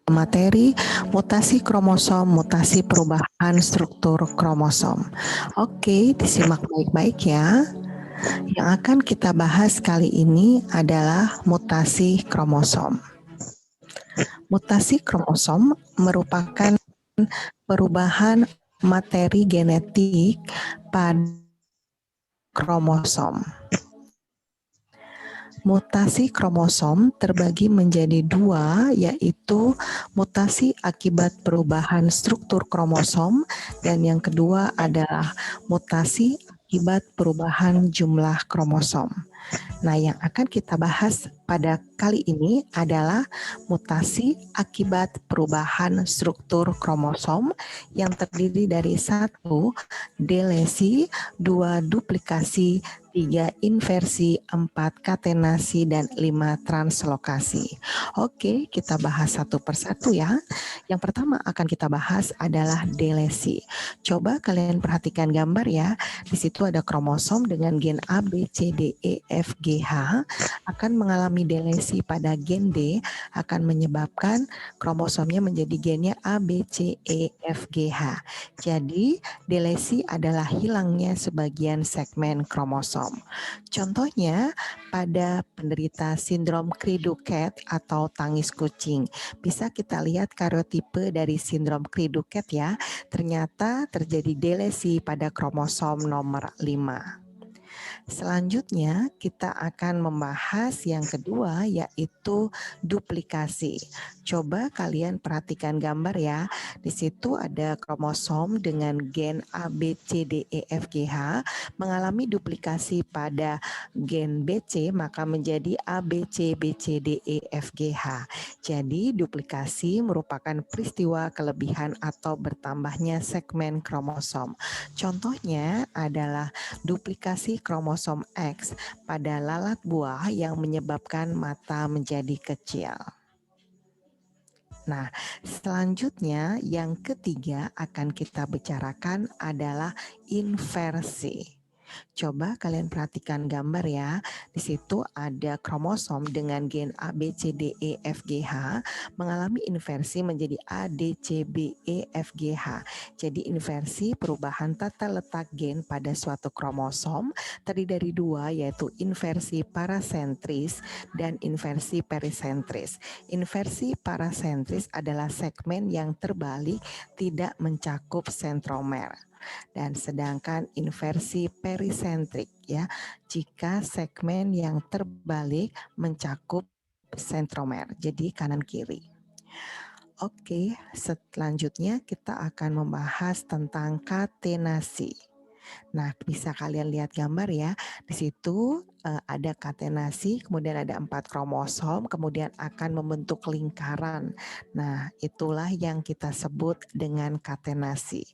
materi mutasi kromosom, mutasi perubahan struktur kromosom. Oke, disimak baik-baik ya. Yang akan kita bahas kali ini adalah mutasi kromosom. Mutasi kromosom merupakan perubahan materi genetik pada kromosom. Mutasi kromosom terbagi menjadi dua, yaitu mutasi akibat perubahan struktur kromosom dan yang kedua adalah mutasi akibat perubahan jumlah kromosom. Nah, yang akan kita bahas pada kali ini adalah mutasi akibat perubahan struktur kromosom yang terdiri dari 1. delesi, 2. duplikasi, 3. inversi, 4. katenasi, dan 5. translokasi. Oke, kita bahas satu persatu ya. Yang pertama akan kita bahas adalah delesi. Coba kalian perhatikan gambar ya. Di situ ada kromosom dengan gen A, B, C, D, E, F, G, H akan mengalami delesi pada gen D akan menyebabkan kromosomnya menjadi gennya A, B, C, E, F, G, H. Jadi delesi adalah hilangnya sebagian segmen kromosom. Contohnya pada penderita sindrom Cri-du-Chat atau tangis kucing. Bisa kita lihat karyotipe dari sindrom Cri-du-Chat ya. Ternyata terjadi delesi pada kromosom nomor 5. Selanjutnya kita akan membahas yang kedua yaitu duplikasi. Coba kalian perhatikan gambar ya. Di situ ada kromosom dengan gen A, B, C, D, E, F, G, H mengalami duplikasi pada gen BC maka menjadi A, B, C, B, C, D, E, F, G, H. Jadi duplikasi merupakan peristiwa kelebihan atau bertambahnya segmen kromosom. Contohnya adalah duplikasi kromosom X pada lalat buah yang menyebabkan mata menjadi kecil. Nah, selanjutnya yang ketiga akan kita bicarakan adalah inversi. Coba kalian perhatikan gambar ya. Di situ ada kromosom dengan gen A, B, C, D, E, F, G, H mengalami inversi menjadi A, D, C, B, E, F, G, H. Jadi inversi perubahan tata letak gen pada suatu kromosom terdiri dari dua, yaitu inversi parasentris dan inversi perisentris. Inversi parasentris adalah segmen yang terbalik tidak mencakup sentromer. Dan sedangkan inversi perisentrik ya, jika segmen yang terbalik mencakup sentromer, jadi kanan kiri. Oke, selanjutnya kita akan membahas tentang katenasi. Nah, bisa kalian lihat gambar ya. Di situ ada katenasi, kemudian ada 4 kromosom, kemudian akan membentuk lingkaran. Nah, itulah yang kita sebut dengan katenasi.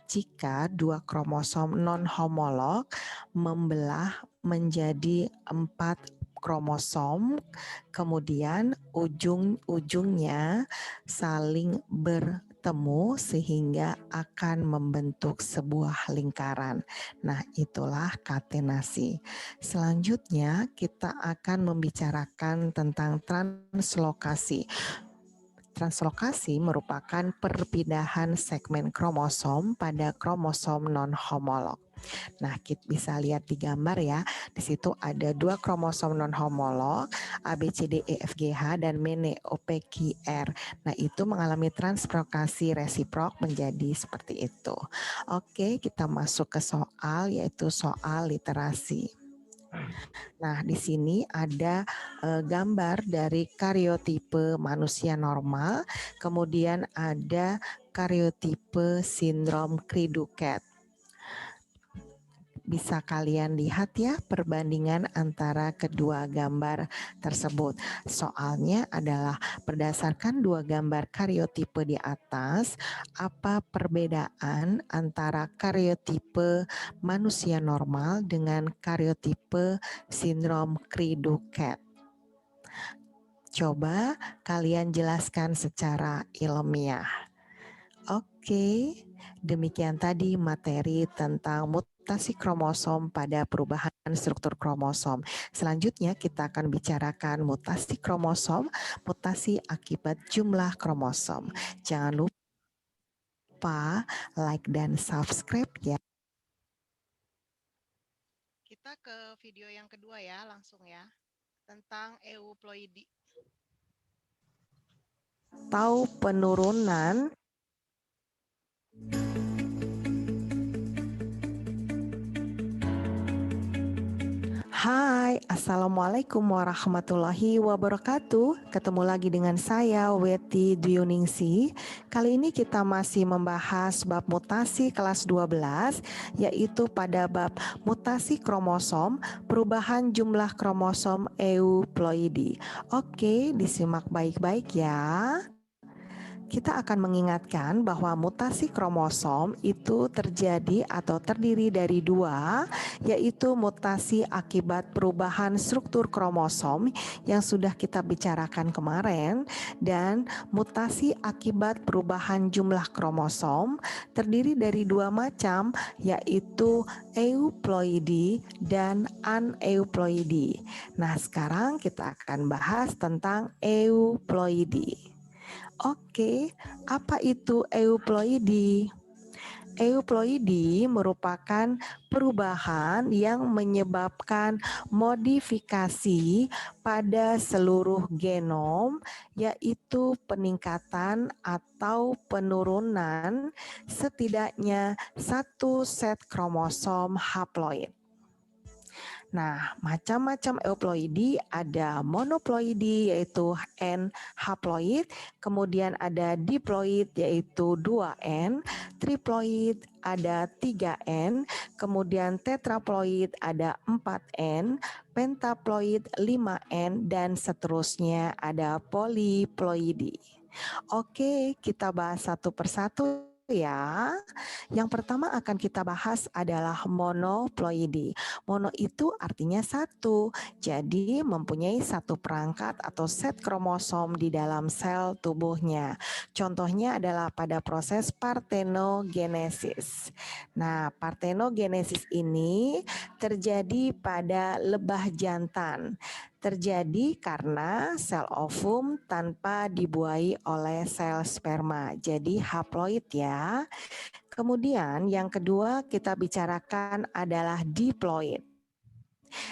Jika 2 kromosom non-homolog membelah menjadi 4 kromosom, kemudian ujung-ujungnya saling bertemu sehingga akan membentuk sebuah lingkaran. Nah, itulah katenasi. Selanjutnya kita akan membicarakan tentang translokasi. Translokasi merupakan perpindahan segmen kromosom pada kromosom non-homolog. Nah, kita bisa lihat di gambar ya. Di situ ada 2 kromosom non-homolog, A, B, C, D, E, F, G, H, dan mene, O, P, Q, R. Nah, itu mengalami translokasi resiprok menjadi seperti itu. Oke, kita masuk ke soal, yaitu soal literasi. Nah, di sini ada gambar dari karyotipe manusia normal, kemudian ada karyotipe sindrom Cri-du-Chat. Bisa kalian lihat ya perbandingan antara kedua gambar tersebut. Soalnya adalah berdasarkan 2 gambar karyotipe di atas, apa perbedaan antara karyotipe manusia normal dengan karyotipe sindrom Cri-du-Chat? Coba kalian jelaskan secara ilmiah. Oke, demikian tadi materi tentang mutasi kromosom pada perubahan struktur kromosom. Selanjutnya kita akan bicarakan mutasi kromosom, mutasi akibat jumlah kromosom. Jangan lupa like dan subscribe ya. Kita ke video yang kedua ya, langsung ya, tentang euploidi. Tahu penurunan Hai, Assalamualaikum warahmatullahi wabarakatuh. Ketemu lagi dengan saya, Weti Dwiuningsi. Kali ini kita masih membahas bab mutasi kelas 12, yaitu pada bab mutasi kromosom, perubahan jumlah kromosom euploidi. Oke, disimak baik-baik ya. Kita akan mengingatkan bahwa mutasi kromosom itu terjadi atau terdiri dari dua, yaitu mutasi akibat perubahan struktur kromosom yang sudah kita bicarakan kemarin, dan mutasi akibat perubahan jumlah kromosom terdiri dari dua macam, yaitu euploidi dan aneuploidi. Nah, sekarang kita akan bahas tentang euploidi. Oke, apa itu euploidi? Euploidi merupakan perubahan yang menyebabkan modifikasi pada seluruh genom, yaitu peningkatan atau penurunan setidaknya satu set kromosom haploid. Nah, macam-macam euploidi ada monoploidi yaitu N haploid, kemudian ada diploid yaitu 2N, triploid ada 3N, kemudian tetraploid ada 4N, pentaploid 5N, dan seterusnya ada poliploidi. Oke, kita bahas satu persatu ya. Yang pertama akan kita bahas adalah monoploidi. Mono itu artinya satu, jadi mempunyai satu perangkat atau set kromosom di dalam sel tubuhnya. Contohnya adalah pada proses partenogenesis. Nah, partenogenesis ini terjadi pada lebah jantan. Terjadi karena sel ovum tanpa dibuahi oleh sel sperma. Jadi haploid ya. Kemudian yang kedua kita bicarakan adalah diploid.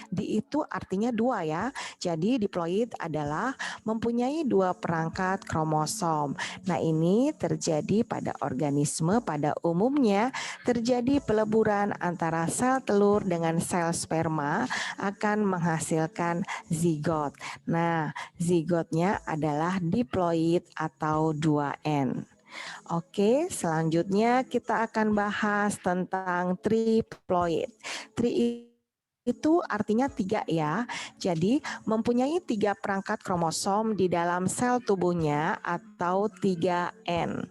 Di itu artinya dua ya. Jadi diploid adalah mempunyai dua perangkat kromosom. Nah, ini terjadi pada organisme pada umumnya terjadi peleburan antara sel telur dengan sel sperma akan menghasilkan zigot. Nah, zigotnya adalah diploid atau 2N. Oke, selanjutnya kita akan bahas tentang triploid. Itu artinya tiga ya. Jadi mempunyai tiga perangkat kromosom di dalam sel tubuhnya atau 3N.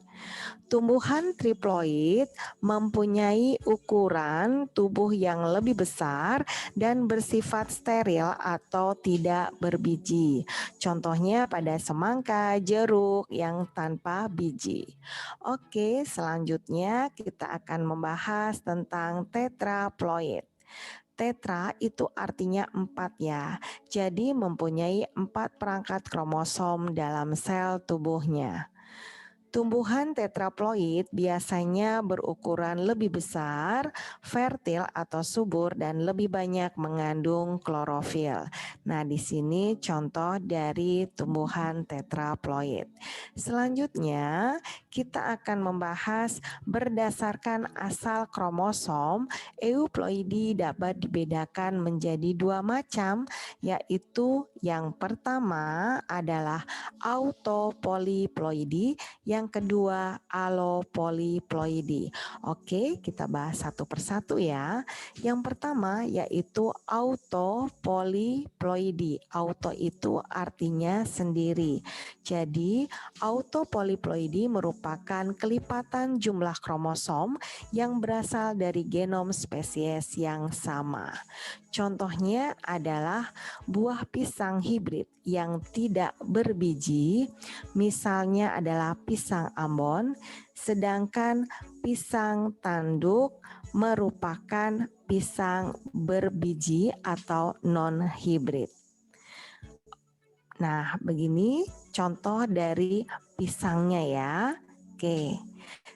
Tumbuhan triploid mempunyai ukuran tubuh yang lebih besar dan bersifat steril atau tidak berbiji. Contohnya pada semangka, jeruk yang tanpa biji. Oke, selanjutnya kita akan membahas tentang tetraploid. Tetra itu artinya 4 ya, jadi mempunyai 4 perangkat kromosom dalam sel tubuhnya. Tumbuhan tetraploid biasanya berukuran lebih besar, fertil atau subur, dan lebih banyak mengandung klorofil. Nah, di sini contoh dari tumbuhan tetraploid. Selanjutnya, kita akan membahas berdasarkan asal kromosom, euploidi dapat dibedakan menjadi dua macam, yaitu yang pertama adalah autopoliploidi, yang kedua alopoliploidi. Oke, kita bahas satu persatu ya. Yang pertama yaitu autopoliploidi. Auto itu artinya sendiri. Jadi autopoliploidi merupakan kelipatan jumlah kromosom yang berasal dari genom spesies yang sama. Contohnya adalah buah pisang hibrid yang tidak berbiji, misalnya adalah pisang Ambon, sedangkan pisang tanduk merupakan pisang berbiji atau non-hibrid. Nah, begini contoh dari pisangnya ya. Oke.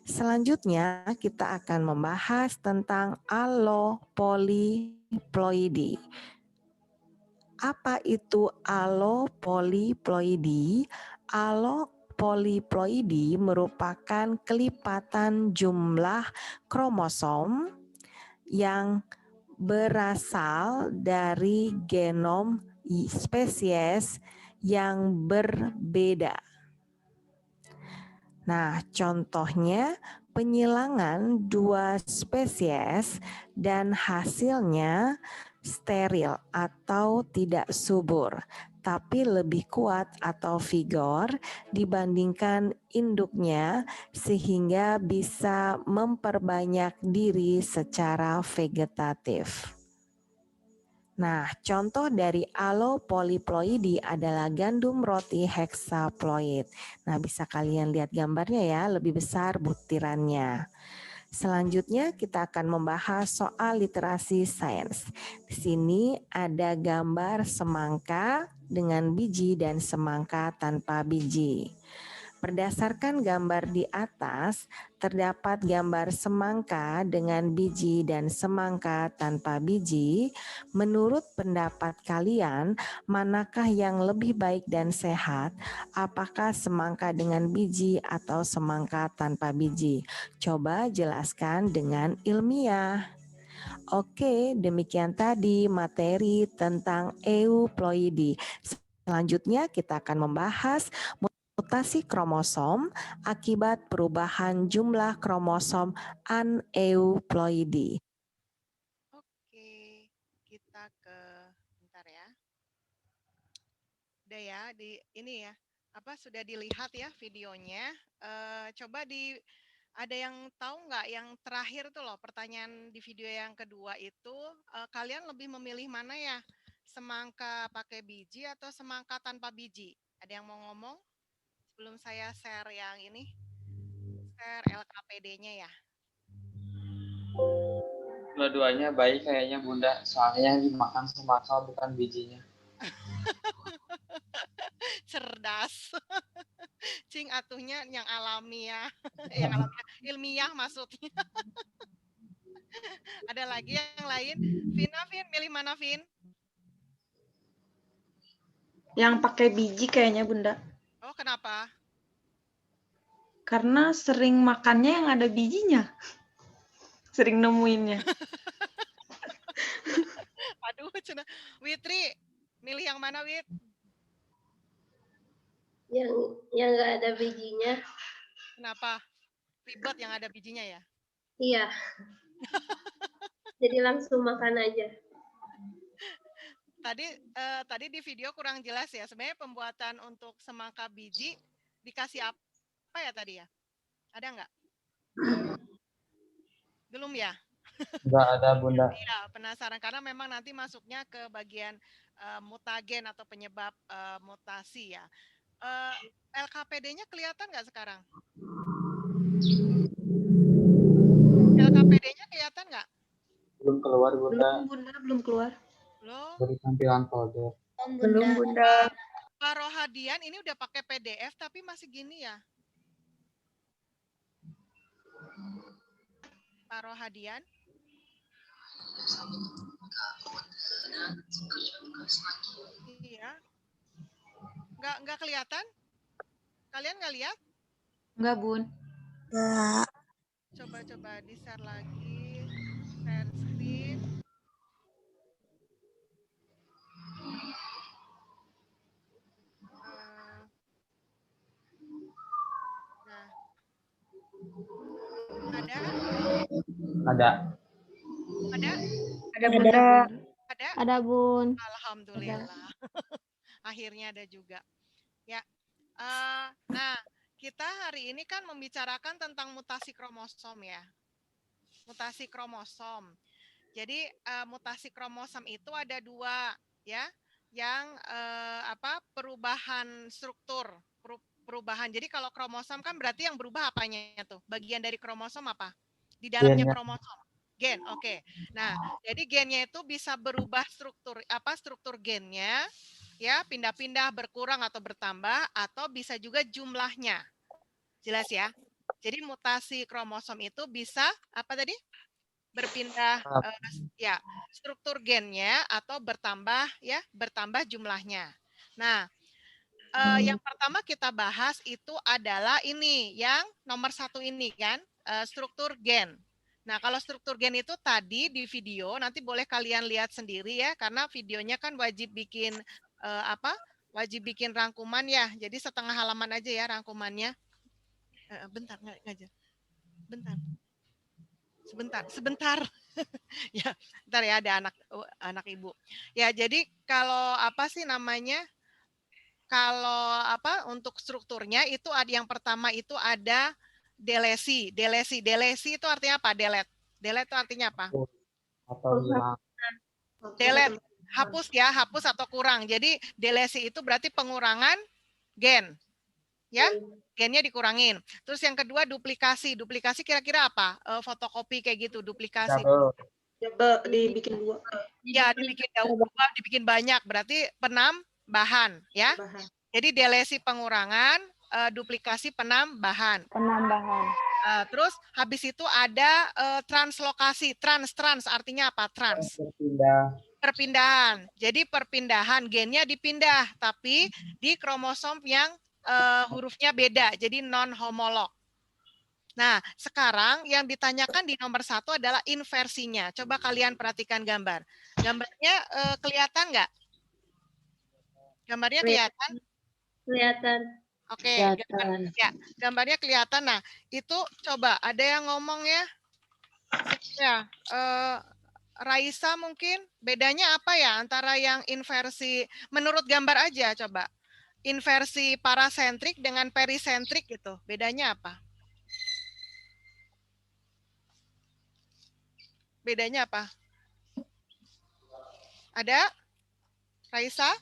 Selanjutnya kita akan membahas tentang alopoliploidi. Apa itu alopoliploidi? Alopoliploidi merupakan kelipatan jumlah kromosom yang berasal dari genom spesies yang berbeda. Nah, contohnya penyilangan dua spesies dan hasilnya steril atau tidak subur, tapi lebih kuat atau vigor dibandingkan induknya sehingga bisa memperbanyak diri secara vegetatif. Nah, contoh dari alopoliploidi adalah gandum roti heksaploid. Nah, bisa kalian lihat gambarnya ya, lebih besar butirannya. Selanjutnya kita akan membahas soal literasi sains. Di sini ada gambar semangka dengan biji dan semangka tanpa biji. Berdasarkan gambar di atas, terdapat gambar semangka dengan biji dan semangka tanpa biji. Menurut pendapat kalian, manakah yang lebih baik dan sehat? Apakah semangka dengan biji atau semangka tanpa biji? Coba jelaskan dengan ilmiah. Oke, demikian tadi materi tentang euploidi. Selanjutnya kita akan membahas mutasi kromosom akibat perubahan jumlah kromosom aneuploidi. Oke, kita ke bentar ya. Udah ya, di ini ya. Apa sudah dilihat ya videonya? Coba ada yang tahu nggak yang terakhir tuh loh, pertanyaan di video yang kedua itu kalian lebih memilih mana ya? Semangka pakai biji atau semangka tanpa biji? Ada yang mau ngomong sebelum saya share yang ini? Share LKPD-nya ya. Dua-duanya baik kayaknya Bunda, soalnya yang dimakan semangka bukan bijinya. Cerdas. Cing atuhnya yang alamiah, yang alamiah, ilmiah maksudnya. Ada lagi yang lain? Vina, milih mana Vin? Yang pakai biji kayaknya Bunda. Oh, kenapa? Karena sering makannya yang ada bijinya. Sering nemuinnya. Aduh, cina. Witri, milih yang mana Wit? Yang nggak ada bijinya. Kenapa? Ribet yang ada bijinya ya? Iya. Jadi langsung makan aja. Tadi di video kurang jelas ya. Sebenarnya pembuatan untuk semangka biji dikasih apa ya tadi ya? Ada nggak? Belum ya? Nggak ada Bunda. Iya, penasaran karena memang nanti masuknya ke bagian mutagen atau penyebab mutasi ya. LKPD-nya kelihatan nggak sekarang? LKPD-nya kelihatan nggak? Belum keluar Bunda. Belum Bunda, belum keluar. Belum. Dari tampilan folder. Belum Bunda. Pak Rohadian ini udah pakai PDF tapi masih gini ya? Pak Rohadian? Iya. Nggak kelihatan? Kalian nggak lihat? Enggak, Bun. Enggak. Coba di-share lagi. Share screen. Nah. Ada? Ada. Ada? Ada Bunda. Ada? Ada Bun. Alhamdulillah. Akhirnya ada juga. Ya. Nah, kita hari ini kan membicarakan tentang mutasi kromosom ya. Mutasi kromosom. Jadi mutasi kromosom itu ada dua ya, yang perubahan struktur, perubahan. Jadi kalau kromosom kan berarti yang berubah apanya tuh? Bagian dari kromosom apa? Di dalamnya kromosom. Gen, oke. Nah, jadi gennya itu bisa berubah struktur gennya, ya, pindah-pindah, berkurang atau bertambah, atau bisa juga jumlahnya. Jelas ya? Jadi mutasi kromosom itu bisa apa tadi? Berpindah, ya, struktur gennya atau bertambah, ya, bertambah jumlahnya. Nah, yang pertama kita bahas itu adalah ini, yang nomor 1 ini kan, struktur gen. Nah, kalau struktur gen itu tadi di video, nanti boleh kalian lihat sendiri ya, karena videonya kan wajib bikin wajib bikin rangkuman ya. Jadi setengah halaman aja ya rangkumannya. Bentar, ngajar. Sebentar. Ya, bentar ya, ada anak ibu. Ya, jadi kalau apa sih namanya? Kalau untuk strukturnya itu ada yang pertama itu ada delesi. Delesi itu artinya apa? Delete itu artinya apa? Atau hilang. Delete, hapus ya, hapus atau kurang. Jadi delesi itu berarti pengurangan gen. Ya, gennya dikurangin. Terus yang kedua duplikasi. Duplikasi kira-kira apa? Fotokopi kayak gitu, duplikasi. Dibikin 2. Ya, dibikin banyak, berarti penambahan, ya. Jadi delesi pengurangan, duplikasi penambahan. Terus habis itu ada translokasi. Trans artinya apa? Trans. Perpindahan. Jadi perpindahan, gennya dipindah, tapi di kromosom yang hurufnya beda, jadi non-homolog. Nah, sekarang yang ditanyakan di nomor 1 adalah inversinya. Coba kalian perhatikan gambar. Gambarnya kelihatan nggak? Gambarnya kelihatan? Kelihatan. Oke, gambarnya kelihatan. Nah, itu coba ada yang ngomong ya. Ya, Raisa mungkin bedanya apa ya antara yang inversi, menurut gambar aja coba. Inversi parasentrik dengan perisentrik gitu. Bedanya apa? Bedanya apa? Ada? Raisa?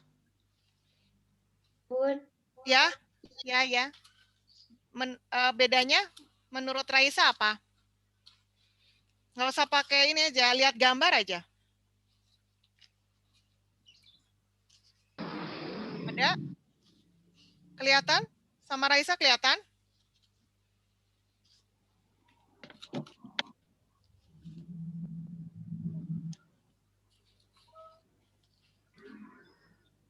Bun. Ya? Ya. Bedanya menurut Raisa apa? Nggak usah pakai ini aja, lihat gambar aja. Ada? Kelihatan? Sama Raisa kelihatan?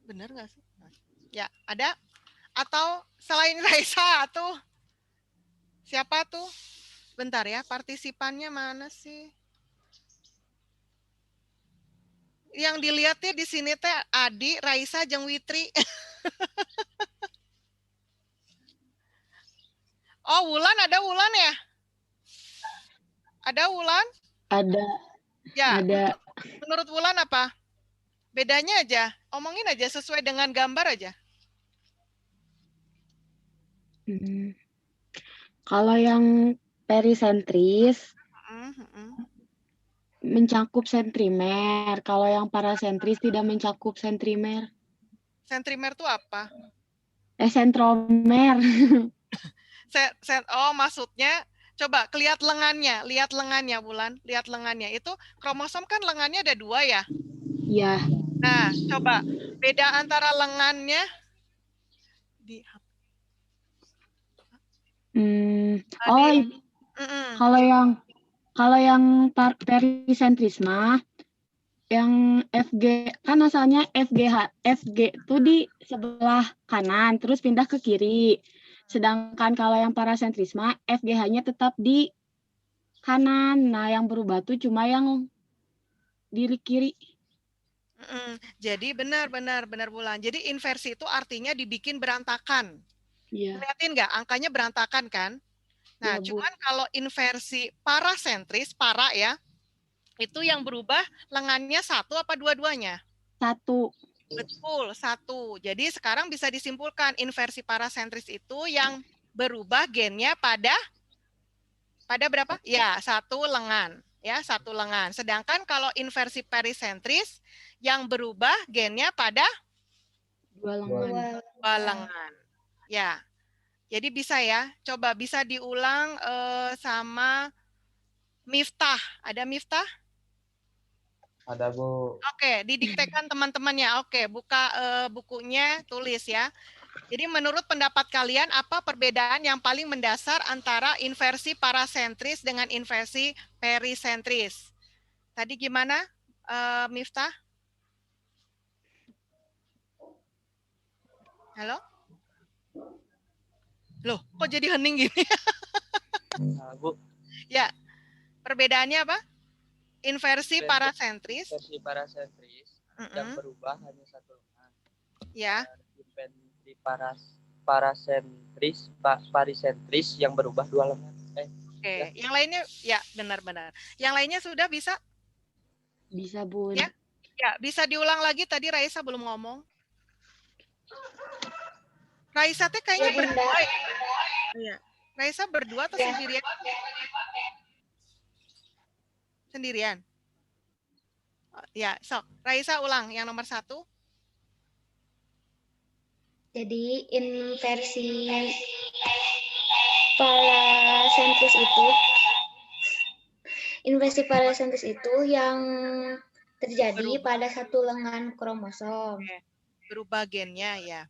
Bener nggak sih? Ya, ada? Atau selain Raisa tuh? Siapa tuh? Bentar ya, partisipannya mana sih? Yang dilihatnya di sini teh Adi, Raisa, jeung Witri. Oh, Wulan, ada Wulan ya? Ada Wulan? Ada. Ya. Ada. Menurut Wulan apa? Bedanya aja, omongin aja sesuai dengan gambar aja. Kalau yang perisentris mencakup sentrimer. Kalau yang parasentris tidak mencakup sentrimer. Sentrimer itu apa? Sentromer. Oh, maksudnya coba lihat lengannya Bulan, lihat lengannya. Itu kromosom kan lengannya ada 2 ya? Iya. Nah, coba beda antara lengannya kalau yang perisentris mah yang FG kan asalnya FG itu di sebelah kanan terus pindah ke kiri. Sedangkan kalau yang parasentris mah FGH-nya tetap di kanan. Nah, yang berubah tuh cuma yang di kiri. Jadi benar Bulan. Jadi inversi itu artinya dibikin berantakan. Iya. Lihatin nggak? Angkanya berantakan kan? Nah, Ya, cuman kalau inversi parasentris, ya, itu yang berubah lengannya 1 apa dua-duanya? 1. Betul, 1. Jadi sekarang bisa disimpulkan inversi parasentris itu yang berubah gennya pada berapa? Ya, 1 lengan. Ya, 1 lengan. Sedangkan kalau inversi perisentris yang berubah gennya pada 2 lengan. 2 lengan. Ya. Jadi bisa ya, coba bisa diulang sama Miftah, ada Miftah? Ada Bu. Oke, didiktekan teman-temannya. Oke, buka bukunya, tulis ya. Jadi menurut pendapat kalian, apa perbedaan yang paling mendasar antara inversi parasentris dengan inversi perisentris? Tadi gimana, Miftah? Halo? Loh, kok jadi hening gini? Bu, Ya, perbedaannya apa? Inversi parasentris. versi parasentris yang berubah hanya satu lengan. Ya, Inversi parisentris yang berubah dua lengan. oke. Yang lainnya, ya benar-benar. Yang lainnya sudah bisa? Bisa, Bun. Ya. Ya, bisa diulang lagi. Tadi Raisa belum ngomong. Raisa teh kayaknya berdua ya? Iya. Raisa berdua atau sendirian? Sendirian. Ya, sok. Raisa ulang yang nomor 1. Jadi inversi parasentris itu yang terjadi pada satu lengan kromosom. Berubah gennya ya.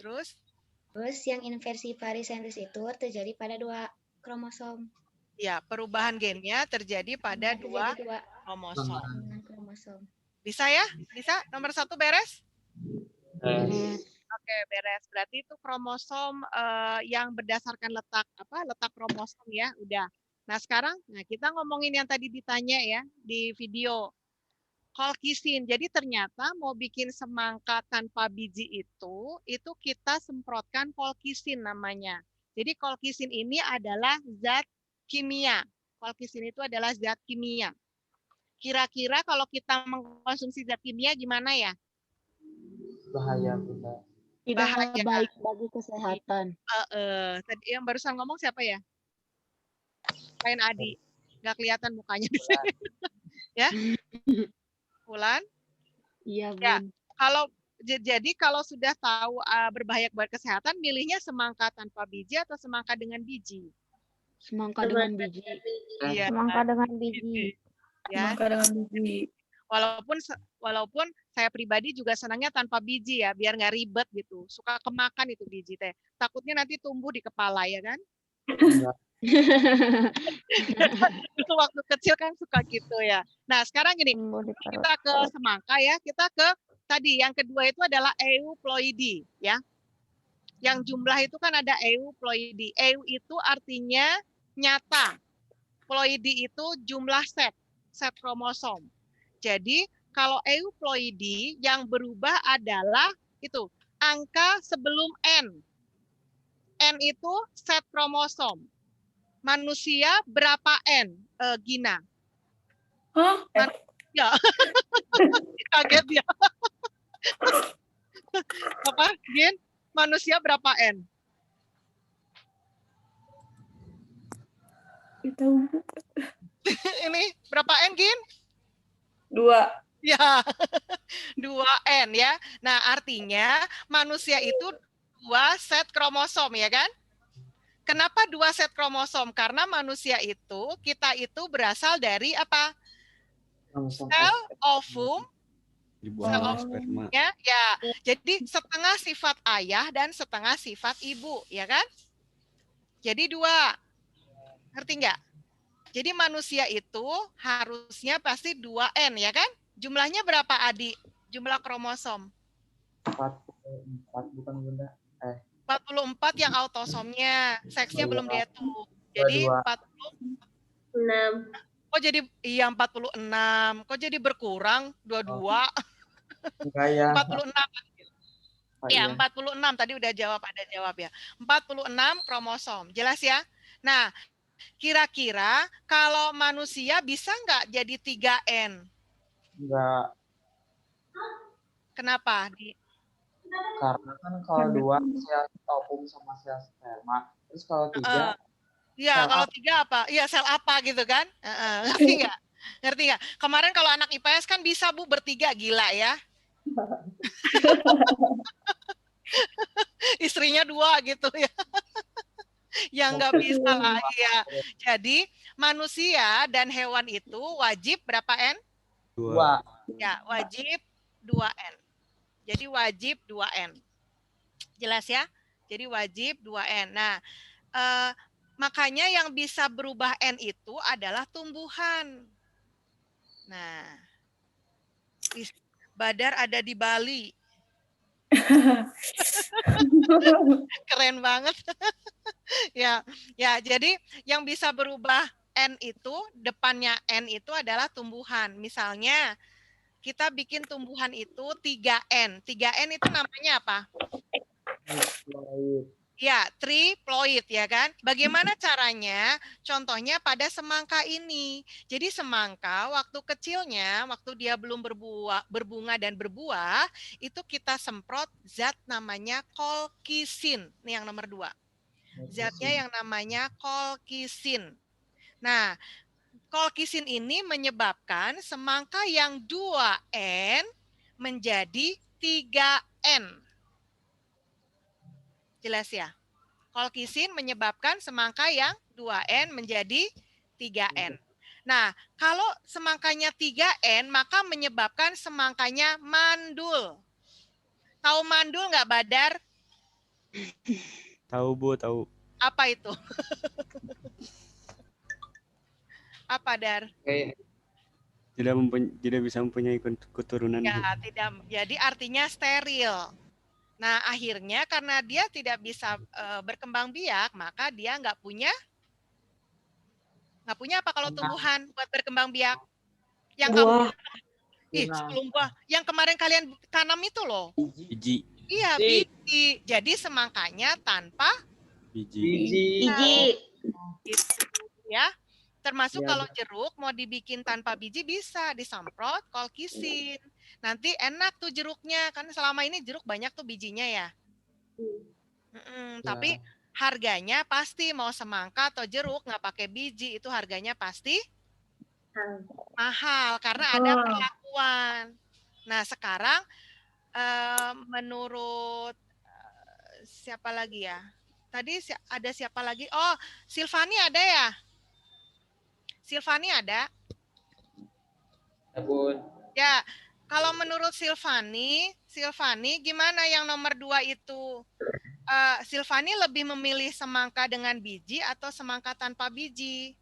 Terus yang inversi parisentris itu terjadi pada 2 kromosom. ya, perubahan gennya terjadi pada 2 kromosom. Bisa ya? Bisa? Nomor 1 beres? Oke, beres. Berarti itu kromosom yang berdasarkan letak kromosom ya, udah. Nah, sekarang kita ngomongin yang tadi ditanya ya di video. Colchicine. Jadi ternyata mau bikin semangka tanpa biji itu kita semprotkan colchicine namanya. Jadi colchicine ini adalah zat kimia. Colchicine itu adalah zat kimia. Kira-kira kalau kita mengkonsumsi zat kimia gimana ya? Bahaya, Bunda. Tidak baik bagi kesehatan. Tadi yang barusan ngomong siapa ya? Lain Adi. Nggak kelihatan mukanya di sini. Ya? Bulan? Iya, Bun. Ya, jadi kalau sudah tahu berbahaya buat kesehatan, milihnya semangka tanpa biji atau semangka dengan biji? Semangka dengan biji. Iya. Semangka dengan biji. Ya. Semangka dengan biji. Walaupun saya pribadi juga senangnya tanpa biji ya, biar nggak ribet gitu. Suka kemakan itu biji teh. Takutnya nanti tumbuh di kepala ya kan? Itu waktu kecil kan suka gitu ya. Nah sekarang gini, kita ke semangka ya, kita ke tadi yang kedua itu adalah euploidi ya. Yang jumlah itu kan ada euploidi. Eu itu artinya nyata. Ploidi itu jumlah set kromosom. Jadi kalau euploidi yang berubah adalah itu angka sebelum N. N itu set kromosom. Manusia berapa N, Gina? Hah? Ya. Kaget ya. Apa, Gin? Manusia berapa N? Ini berapa N, Gin? 2. Ya, 2N ya. Nah, artinya manusia itu 2 set kromosom ya kan? Kenapa 2 set kromosom? Karena manusia itu, kita itu berasal dari apa? Sel ovum. Ya, jadi setengah sifat ayah dan setengah sifat ibu, ya kan? Jadi 2. Ngerti nggak? Jadi manusia itu harusnya pasti 2N, ya kan? Jumlahnya berapa, Adi? Jumlah kromosom? 44, bukan Bunda. 44 yang autosomnya, seksnya belum dihitung. Jadi 6. Kok jadi 46? Kok jadi berkurang 22? Enggak ya. 46. Ya, 46 tadi udah ada jawab ya. 46 kromosom. Jelas ya? Nah, kira-kira kalau manusia bisa nggak jadi 3N? Enggak. Kenapa? Karena kan kalau 2 sel ovum sama sel sperma. Terus kalau 3 ya, kalau 3 apa? Iya, sel apa gitu kan? Ngerti nggak? Ngerti nggak? Kemarin kalau anak IPS kan bisa Bu bertiga, gila ya. Istrinya 2 gitu ya. Yang nggak bisa lah ya. Jadi manusia dan hewan itu wajib berapa N? 2. Ya, wajib 2N. Jadi wajib 2N. Jelas ya? Jadi wajib 2N. Nah, makanya yang bisa berubah N itu adalah tumbuhan. Nah, Badar ada di Bali. Keren banget. Ya, jadi yang bisa berubah N itu, depannya N itu adalah tumbuhan. Misalnya, kita bikin tumbuhan itu 3N. 3N itu namanya apa? Ya, triploid ya kan. Bagaimana caranya? Contohnya pada semangka ini. Jadi semangka waktu kecilnya, waktu dia belum berbunga dan berbuah, itu kita semprot zat namanya kolkisin. Ini yang nomor 2. Zatnya yang namanya kolkisin. Nah, kolkisin ini menyebabkan semangka yang 2N menjadi 3N. Jelas ya? Kolkisin menyebabkan semangka yang 2N menjadi 3N. Nah, kalau semangkanya 3N, maka menyebabkan semangkanya mandul. Tahu mandul nggak, Badar? Tahu Bu, tahu. Apa itu? Apa, Dar? Tidak bisa mempunyai keturunan. Ya, Bu. tidak. Jadi artinya steril. Nah, akhirnya karena dia tidak bisa berkembang biak, maka dia nggak punya apa kalau tumbuhan buat berkembang biak? Yang kamu sebelum buah, yang kemarin kalian tanam itu loh. Biji. Iya, biji. Jadi semangkanya tanpa Biji. Gitu, ya. Termasuk kalau jeruk mau dibikin tanpa biji bisa disemprot kolkisin. Nanti enak tuh jeruknya, kan selama ini jeruk banyak tuh bijinya ya. Tapi harganya pasti mau semangka atau jeruk nggak pakai biji itu harganya pasti mahal karena ada perlakuan. Nah sekarang menurut siapa lagi ya? Tadi ada siapa lagi? Oh, Silvani ada ya? Silvani ada? Ya, kalau menurut Silvani gimana yang nomor 2 itu? Silvani lebih memilih semangka dengan biji atau semangka tanpa biji?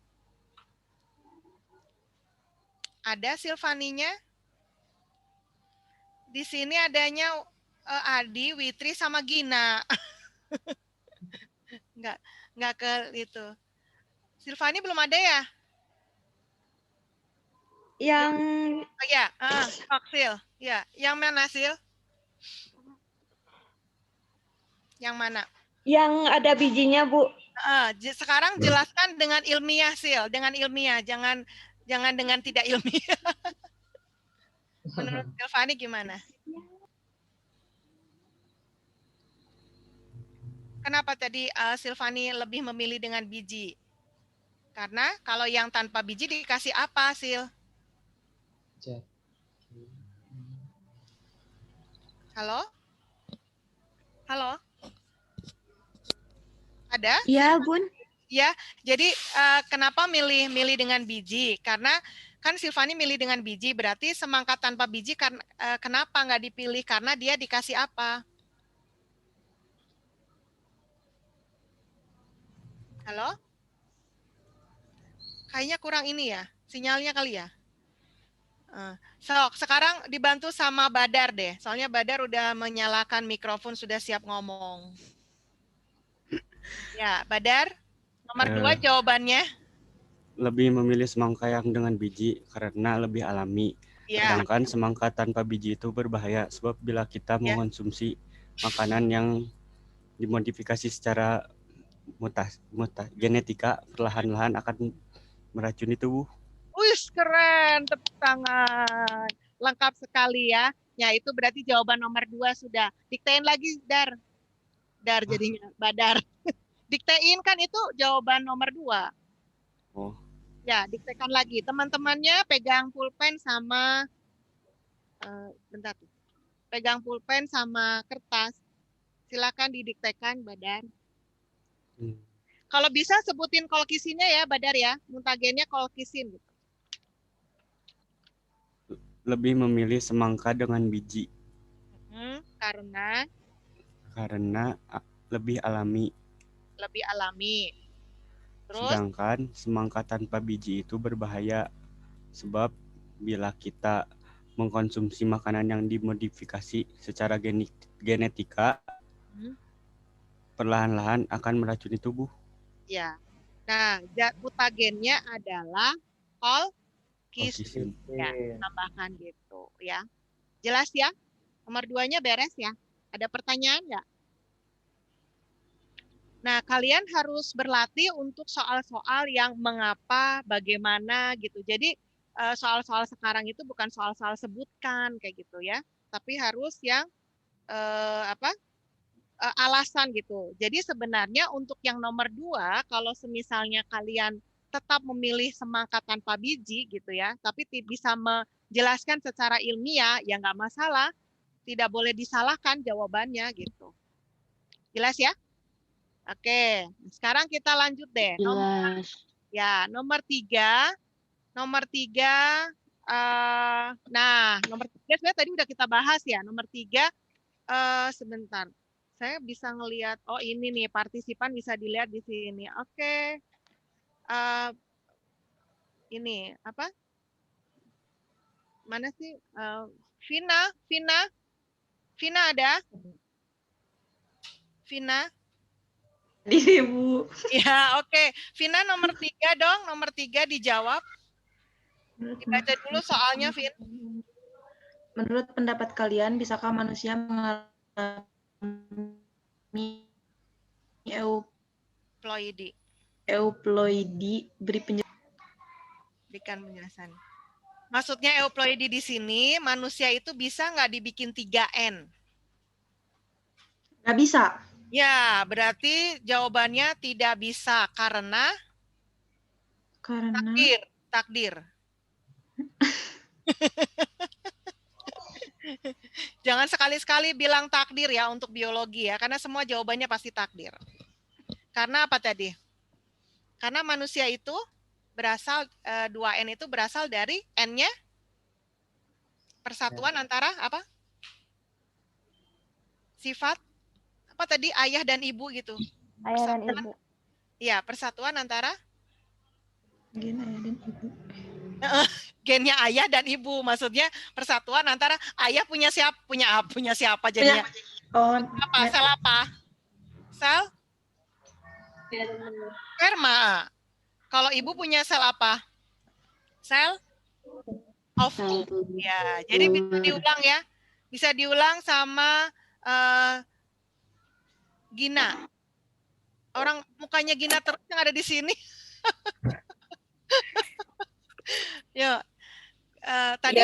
Ada Silvaninya? Di sini adanya Adi, Witri, sama Gina. Enggak ke itu. Silvani belum ada ya? Yang ya, Sil. Ya, yang mana Sil? Yang mana? Yang ada bijinya, Bu. Sekarang jelaskan dengan ilmiah, Sil. Dengan ilmiah, jangan dengan tidak ilmiah. Menurut Silvani gimana? Kenapa tadi Silvani lebih memilih dengan biji? Karena kalau yang tanpa biji dikasih apa, Sil? Halo? Halo? Ada? Iya, Bun. Ya, jadi kenapa milih dengan biji? Karena kan Silvani milih dengan biji, berarti semangka tanpa biji kan kenapa nggak dipilih? Karena dia dikasih apa? Halo? Kayaknya kurang ini ya, sinyalnya kali ya. Sekarang dibantu sama Badar deh, soalnya Badar udah menyalakan mikrofon, sudah siap ngomong. Ya, Badar, nomor 2 jawabannya. Lebih memilih semangka yang dengan biji karena lebih alami. Ya. Sedangkan semangka tanpa biji itu berbahaya sebab bila kita mengonsumsi makanan yang dimodifikasi secara genetika, perlahan-lahan akan meracuni tubuh. Wih, keren, tepuk tangan. Lengkap sekali ya. Ya, itu berarti jawaban nomor 2 sudah. Diktein lagi, Dar jadinya, Badar. Diktein kan itu jawaban nomor 2. Oh. Ya, diktekan lagi. Teman-temannya pegang pulpen sama bentar tuh. Pegang pulpen sama kertas. Silakan didiktekan, Badar. Kalau bisa sebutin kolkisinnya ya, Badar ya. Mutagennya kolkisin. Gitu. Lebih memilih semangka dengan biji Karena lebih alami. lebih alami. Terus? Sedangkan semangka tanpa biji itu berbahaya. Sebab bila kita mengkonsumsi makanan yang dimodifikasi secara genetika, perlahan-lahan akan meracuni tubuh. Ya. Nah, zat mutagennya adalah kolkisin. Ya, tambahkan gitu ya. Jelas ya? Nomor 2-nya beres ya. Ada pertanyaan nggak? Nah, kalian harus berlatih untuk soal-soal yang mengapa, bagaimana gitu. Jadi soal-soal sekarang itu bukan soal-soal sebutkan kayak gitu ya, tapi harus yang alasan gitu. Jadi sebenarnya untuk yang nomor 2, kalau semisalnya kalian tetap memilih semangka tanpa biji gitu ya, tapi bisa menjelaskan secara ilmiah, ya nggak masalah. Tidak boleh disalahkan jawabannya gitu. Jelas ya? Oke, sekarang kita lanjut deh. Nomor 3. Nomor 3, nomor 3 sebenarnya tadi udah kita bahas ya. Nomor 3, sebentar. Saya bisa ngelihat, oh ini nih partisipan bisa dilihat di sini. Oke. Ini apa? Mana sih? Vina ada? Vina? Di Bu. Ya, oke. Vina nomor 3 dong. Nomor 3 dijawab. Dibaca dulu soalnya, Vin. Menurut pendapat kalian, bisakah manusia mengalami euploidi? Berikan penjelasan. Maksudnya euploidi di sini, manusia itu bisa nggak dibikin 3N? Nggak bisa. Ya, berarti jawabannya tidak bisa karena takdir. Jangan sekali-sekali bilang takdir ya untuk biologi ya, karena semua jawabannya pasti takdir. Karena apa tadi? Karena manusia itu berasal 2N itu berasal dari N-nya persatuan antara apa? Sifat apa tadi, ayah dan ibu gitu. Ayah dan ibu. Iya, persatuan antara gen ayah dan ibu. Gennya ayah dan ibu, maksudnya persatuan antara ayah punya siapa jadinya? Apa? Sel apa? Sel? Sperma. Kalau ibu punya sel apa? Sel ovum. Ya, jadi bisa diulang ya. Bisa diulang sama Gina. Orang mukanya Gina terus yang ada di sini. Yuk. Tadi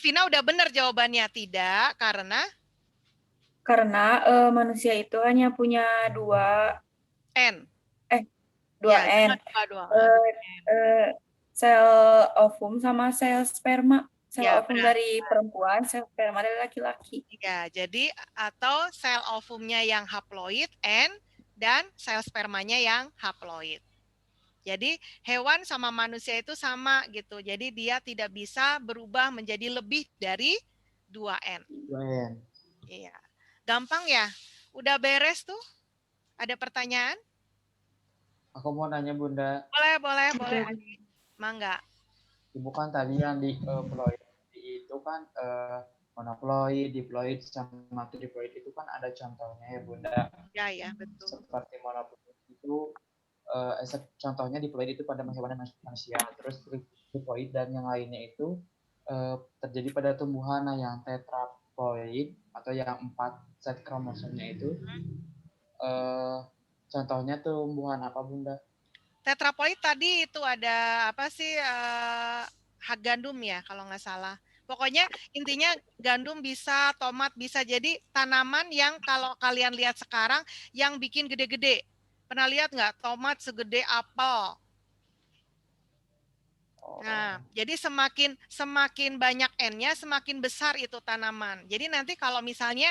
Vina udah benar jawabannya, tidak karena Manusia itu hanya punya 2 N. 2 N. Sel ovum sama sel sperma. Sel ovum dari perempuan, sel sperma dari laki-laki. Ya, jadi atau sel ovumnya yang haploid N dan sel spermanya yang haploid. Jadi hewan sama manusia itu sama gitu. Jadi dia tidak bisa berubah menjadi lebih dari 2N. 2N. Iya. Gampang ya? Udah beres tuh? Ada pertanyaan? Aku mau nanya Bunda. Boleh. Mangga. Ibu kan tadi yang di ploid itu kan monoploid, diploid, sama triploid itu kan ada contohnya ya Bunda. Ya, betul. Seperti monoploid itu contohnya diploid itu pada hewan manusia, terus triploid dan yang lainnya itu terjadi pada tumbuhan. Nah, yang tetraploid atau yang 4 set kromosomnya itu contohnya tumbuhan apa Bunda? Tetraploid tadi itu ada apa sih, hak gandum ya kalau nggak salah. Pokoknya intinya gandum bisa, tomat bisa, jadi tanaman yang kalau kalian lihat sekarang yang bikin gede-gede. Pernah lihat nggak tomat segede apel? Nah, jadi semakin banyak N-nya, semakin besar itu tanaman. Jadi nanti kalau misalnya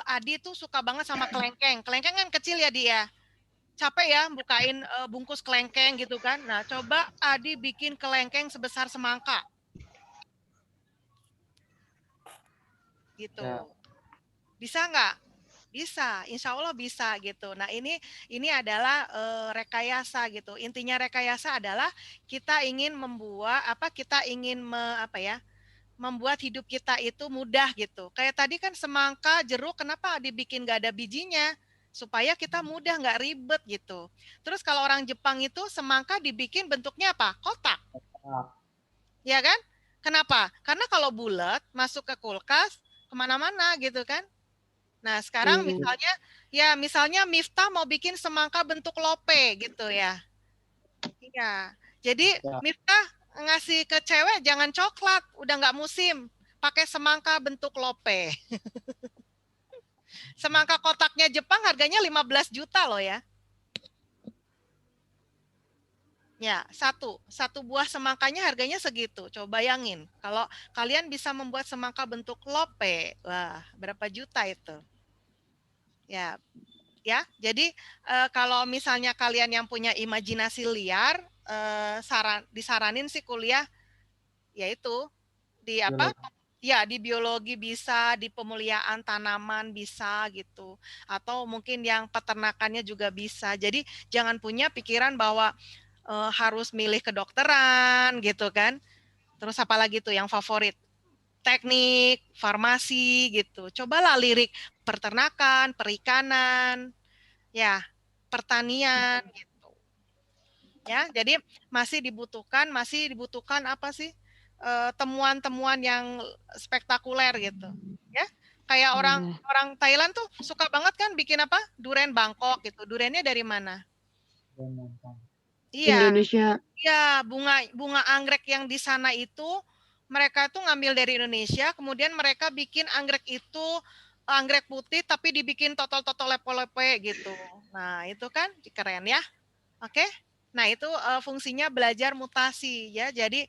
Adi tuh suka banget sama kelengkeng. Kelengkeng kan kecil ya dia. capek ya bukain bungkus kelengkeng gitu kan. Nah, coba Adi bikin kelengkeng sebesar semangka. Gitu. Ya. Bisa nggak? Bisa, insya Allah bisa gitu. Nah ini adalah rekayasa gitu. Intinya rekayasa adalah kita ingin membuat kita ingin membuat hidup kita itu mudah gitu. Kayak tadi kan semangka, jeruk, kenapa dibikin nggak ada bijinya? Supaya kita mudah, nggak ribet gitu. Terus kalau orang Jepang itu semangka dibikin bentuknya apa? Kotak. Ya kan? Kenapa? Karena kalau bulat masuk ke kulkas kemana-mana gitu kan. Nah, sekarang misalnya Miftah mau bikin semangka bentuk lope gitu ya. Iya. Jadi Miftah ngasih ke cewek jangan coklat, udah nggak musim. Pakai semangka bentuk lope. Semangka kotaknya Jepang harganya 15 juta loh ya. Ya, satu buah semangkanya harganya segitu. Coba bayangin, kalau kalian bisa membuat semangka bentuk lope, wah, berapa juta itu? Ya, jadi kalau misalnya kalian yang punya imajinasi liar, disaranin sih kuliah, yaitu di apa? Ya, di biologi bisa, di pemuliaan tanaman bisa gitu, atau mungkin yang peternakannya juga bisa. Jadi jangan punya pikiran bahwa harus milih kedokteran gitu kan. Terus apalagi tuh yang favorit? Teknik, farmasi gitu. Cobalah lirik peternakan, perikanan, ya, pertanian gitu. Ya, jadi masih dibutuhkan apa sih? Temuan-temuan yang spektakuler gitu. Ya. Kayak orang Thailand tuh suka banget kan bikin apa? Duren Bangkok gitu. Durennya dari mana? Iya. Indonesia. Iya, bunga anggrek yang di sana itu mereka tuh ngambil dari Indonesia, kemudian mereka bikin anggrek itu anggrek putih tapi dibikin totol-totol lepo-lepo gitu. Nah, itu kan keren ya. Oke. Nah, itu fungsinya belajar mutasi ya. Jadi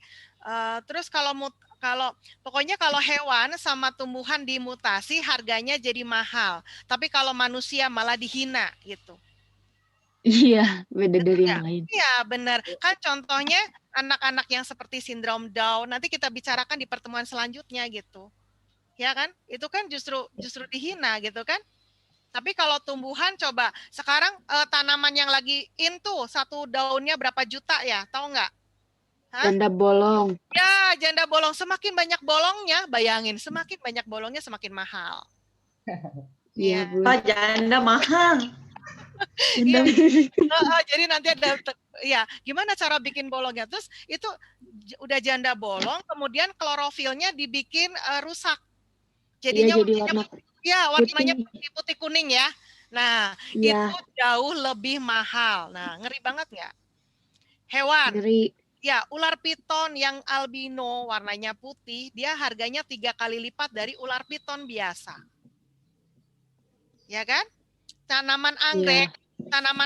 terus kalau pokoknya kalau hewan sama tumbuhan dimutasi harganya jadi mahal. Tapi kalau manusia malah dihina gitu. Iya, beda dari yang lain. Iya, benar. Kan contohnya anak-anak yang seperti sindrom Down, nanti kita bicarakan di pertemuan selanjutnya gitu. Ya kan? Itu kan justru dihina gitu kan? Tapi kalau tumbuhan coba, sekarang tanaman yang lagi in tuh, satu daunnya berapa juta ya? Tahu nggak? Janda bolong. Ya, janda bolong. Semakin banyak bolongnya, bayangin, semakin banyak bolongnya semakin mahal. Iya, Bu. Oh, janda mahal. Iya. Jadi nanti ada ya gimana cara bikin bolongnya, terus itu udah janda bolong kemudian klorofilnya dibikin rusak jadinya warnanya putih kuning ya. Nah itu jauh lebih mahal. Nah ngeri banget nggak? Hewan ya, ular piton yang albino warnanya putih dia harganya 3 kali lipat dari ular piton biasa, ya kan? Tanaman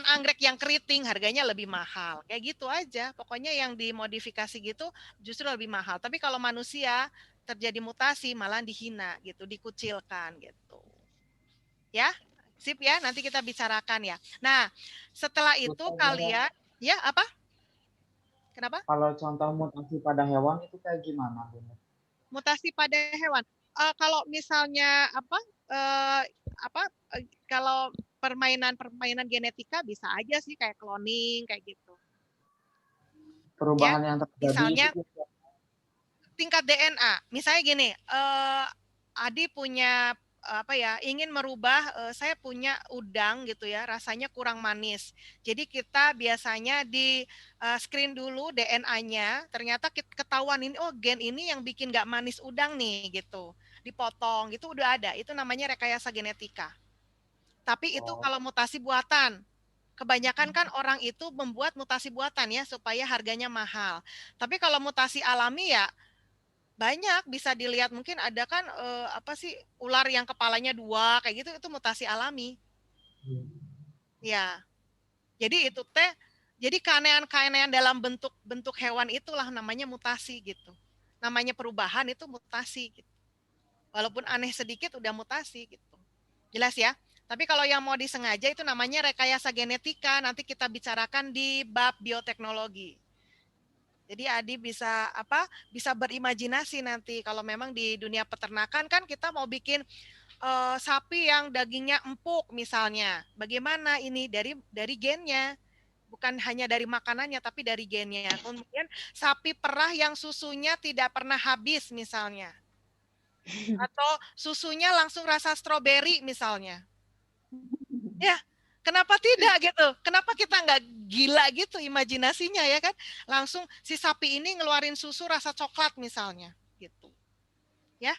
anggrek yang keriting harganya lebih mahal. Kayak gitu aja. Pokoknya yang dimodifikasi gitu justru lebih mahal. Tapi kalau manusia terjadi mutasi malah dihina gitu, dikucilkan gitu. Ya, sip ya. Nanti kita bicarakan ya. Nah, setelah itu kalian ya apa? Kenapa? Kalau contoh mutasi pada hewan itu kayak gimana, Bu? Mutasi pada hewan. Kalau misalnya kalau permainan genetika bisa aja sih kayak cloning kayak gitu. Perubahan yang terjadi misalnya itu tingkat DNA. Misalnya gini, Adi punya ingin merubah, saya punya udang gitu ya, rasanya kurang manis. Jadi kita biasanya di screen dulu DNA-nya, ternyata ketahuan ini, oh gen ini yang bikin nggak manis udang nih gitu. Dipotong, itu udah ada. Itu namanya rekayasa genetika. Tapi itu kalau mutasi buatan. Kebanyakan kan orang itu membuat mutasi buatan ya, supaya harganya mahal. Tapi kalau mutasi alami ya, banyak bisa dilihat, mungkin ada kan ular yang kepalanya 2 kayak gitu, itu mutasi alami. Ya. Jadi itu jadi keanehan-keanehan dalam bentuk hewan itulah namanya mutasi gitu. Namanya perubahan itu mutasi gitu. Walaupun aneh sedikit udah mutasi gitu. Jelas ya? Tapi kalau yang mau disengaja itu namanya rekayasa genetika, nanti kita bicarakan di bab bioteknologi. Jadi Adi bisa bisa berimajinasi nanti kalau memang di dunia peternakan kan kita mau bikin sapi yang dagingnya empuk misalnya. Bagaimana ini dari gennya? Bukan hanya dari makanannya tapi dari gennya. Kemudian sapi perah yang susunya tidak pernah habis misalnya. Atau susunya langsung rasa stroberi misalnya. Ya, kenapa tidak gitu? Kenapa kita nggak gila gitu imajinasinya ya kan? Langsung si sapi ini ngeluarin susu rasa coklat misalnya gitu. Ya.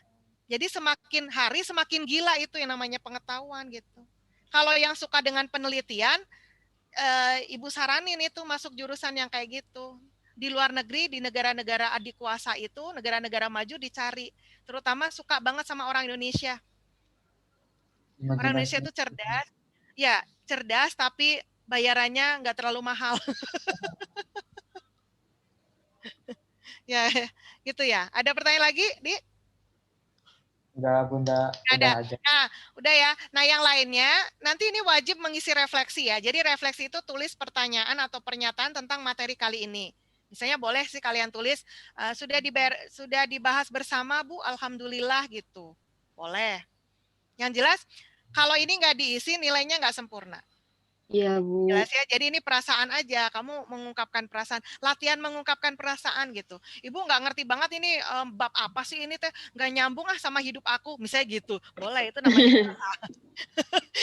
Jadi semakin hari semakin gila itu yang namanya pengetahuan gitu. Kalau yang suka dengan penelitian, Ibu saranin itu masuk jurusan yang kayak gitu. Di luar negeri, di negara-negara adikuasa itu, negara-negara maju dicari. Terutama suka banget sama orang Indonesia. Orang Indonesia itu cerdas, ya cerdas tapi bayarannya nggak terlalu mahal. Ya, gitu ya. Ada pertanyaan lagi, Di? Enggak, Bunda. Udah aja. Nah, udah ya. Nah, yang lainnya, nanti ini wajib mengisi refleksi ya. Jadi refleksi itu tulis pertanyaan atau pernyataan tentang materi kali ini. Misalnya boleh sih kalian tulis, sudah dibahas bersama Bu, Alhamdulillah gitu. Boleh. Yang jelas, kalau ini nggak diisi, nilainya nggak sempurna. Iya, Bu. Jelas ya, jadi ini perasaan aja, kamu mengungkapkan perasaan, latihan mengungkapkan perasaan gitu. Ibu nggak ngerti banget ini bab apa sih ini teh, nggak nyambung sama hidup aku, misalnya gitu. Boleh, itu namanya perasaan.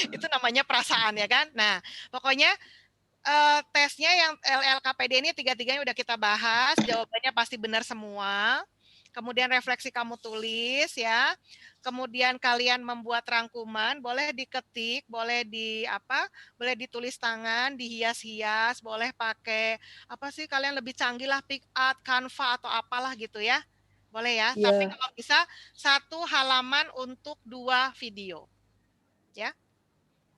Itu namanya perasaan ya kan. Nah, pokoknya tesnya yang LLKPD ini tiga-tiganya udah kita bahas, jawabannya pasti benar semua. Kemudian refleksi kamu tulis ya. Kemudian kalian membuat rangkuman, boleh diketik, boleh boleh ditulis tangan, dihias-hias, boleh pakai apa sih kalian lebih canggih lah PicArt, Canva atau apalah gitu ya. Boleh ya. Yeah. Tapi kalau bisa 1 halaman untuk 2 video. Ya.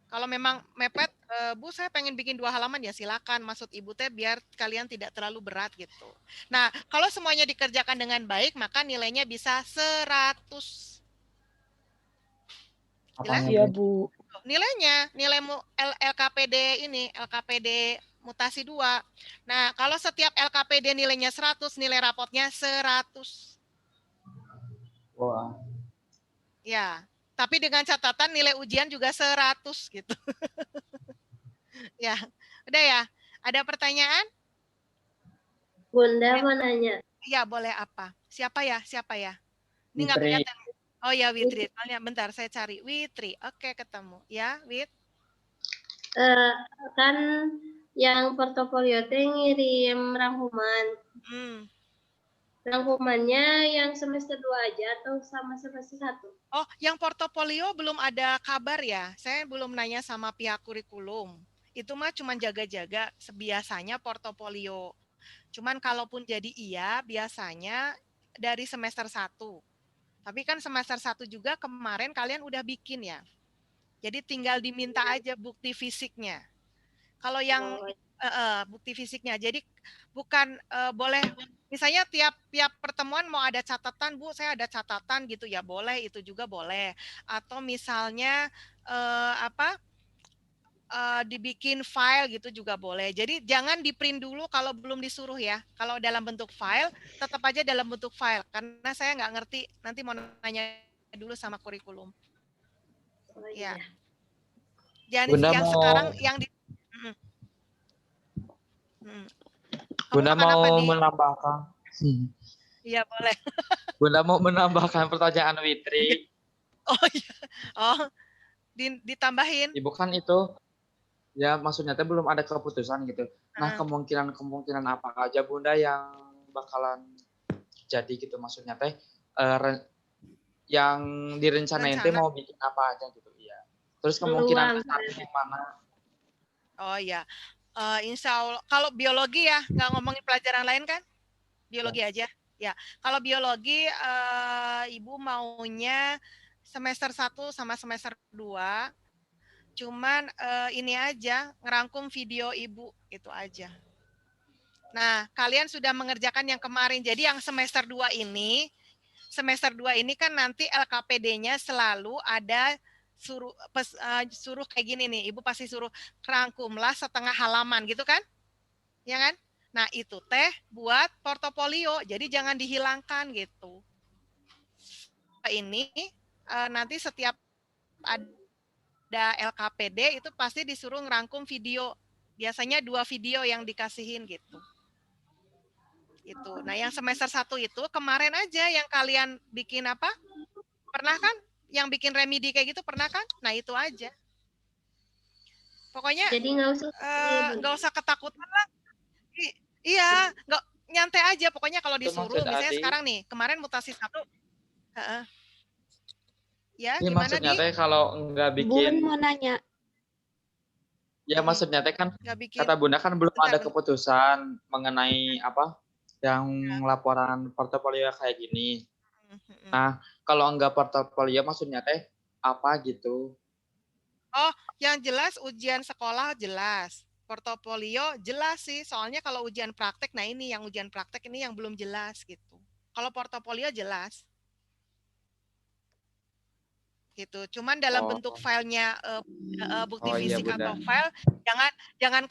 Kalau memang mepet, Bu saya pengen bikin 2 halaman ya silakan, maksud Ibu teh biar kalian tidak terlalu berat gitu. Nah, kalau semuanya dikerjakan dengan baik, maka nilainya bisa 100. Jelas? Iya, Bu. Nilainya, nilai LKPD ini, LKPD mutasi 2. Nah, kalau setiap LKPD nilainya 100, nilai rapotnya 100. Wah. Ya, tapi dengan catatan nilai ujian juga 100 gitu. Ya, udah ya. Ada pertanyaan? Bunda mau nanya. Ya, boleh apa? Siapa ya? Ini nggak Witri. kelihatan. Oh ya, Witri. Bentar, saya cari. Witri. Oke, ketemu. Ya, Wit. Kan yang portofolio teh ngirim rangkuman. Rangkumannya yang semester 2 aja atau sama semester 1? Oh, yang portofolio belum ada kabar ya. Saya belum nanya sama pihak kurikulum. Itu mah cuma jaga-jaga sebiasanya portofolio. Cuman kalaupun jadi iya, biasanya dari semester 1. Tapi kan semester 1 juga kemarin kalian udah bikin ya. Jadi tinggal diminta aja bukti fisiknya. Kalau yang bukti fisiknya, jadi bukan boleh, misalnya tiap pertemuan mau ada catatan, Bu, saya ada catatan gitu ya, boleh, itu juga boleh. Atau misalnya dibikin file gitu juga boleh. Jadi jangan di print dulu kalau belum disuruh ya. Kalau dalam bentuk file, tetap aja dalam bentuk file. Karena saya nggak ngerti, nanti mau nanya dulu sama kurikulum. Ya. Jadi Bunda yang mau... sekarang yang di... Bunda mau menambahkan. Iya boleh. Bunda mau menambahkan pertanyaan Witri. Oh iya. Oh, ditambahin. Ibu kan itu, ya maksudnya teh belum ada keputusan gitu. Nah kemungkinan apa aja Bunda yang bakalan jadi gitu, maksudnya teh yang direncanain teh mau bikin apa aja gitu ya. Terus kemungkinan besarnya mana? Oh iya. Insya Allah, kalau biologi ya, nggak ngomongin pelajaran lain kan? Biologi aja. Ya, kalau biologi Ibu maunya semester 1 sama semester 2. Cuman ini aja, ngerangkum video Ibu, itu aja. Nah, kalian sudah mengerjakan yang kemarin. Jadi yang semester 2 ini kan nanti LKPD-nya selalu ada suruh kayak gini nih, Ibu pasti suruh rangkumlah setengah halaman gitu kan? Ya kan? Nah, itu teh buat portofolio. Jadi jangan dihilangkan gitu. Ini nanti setiap ada LKPD itu pasti disuruh ngerangkum video. Biasanya 2 video yang dikasihin gitu. Itu. Nah, yang semester 1 itu kemarin aja yang kalian bikin apa? Pernah kan? Yang bikin remedi kayak gitu pernah kan? Nah, itu aja. Pokoknya Jadi nggak usah ketakutan lah. Iya, nggak nyantai aja. Pokoknya kalau Itu disuruh, maksud misalnya Adi. sekarang nih, kemarin mutasi 1. Ya, Ini gimana maksudnya Di? teh kalau nggak Bun bikin, mau nanya. ya maksudnya teh kan Nggak bikin. kata Bunda kan belum Bentar, ada bentar. keputusan mengenai apa yang laporan portofolio kayak gini. Nah, kalau enggak portofolio maksudnya teh apa gitu? Oh, yang jelas ujian sekolah jelas. Portofolio jelas sih. Soalnya kalau ujian praktek, nah ini yang ujian praktek ini yang belum jelas gitu. Kalau portofolio jelas. Gitu. Cuman dalam bentuk filenya bukti Oh iya fisik Bunda. atau file jangan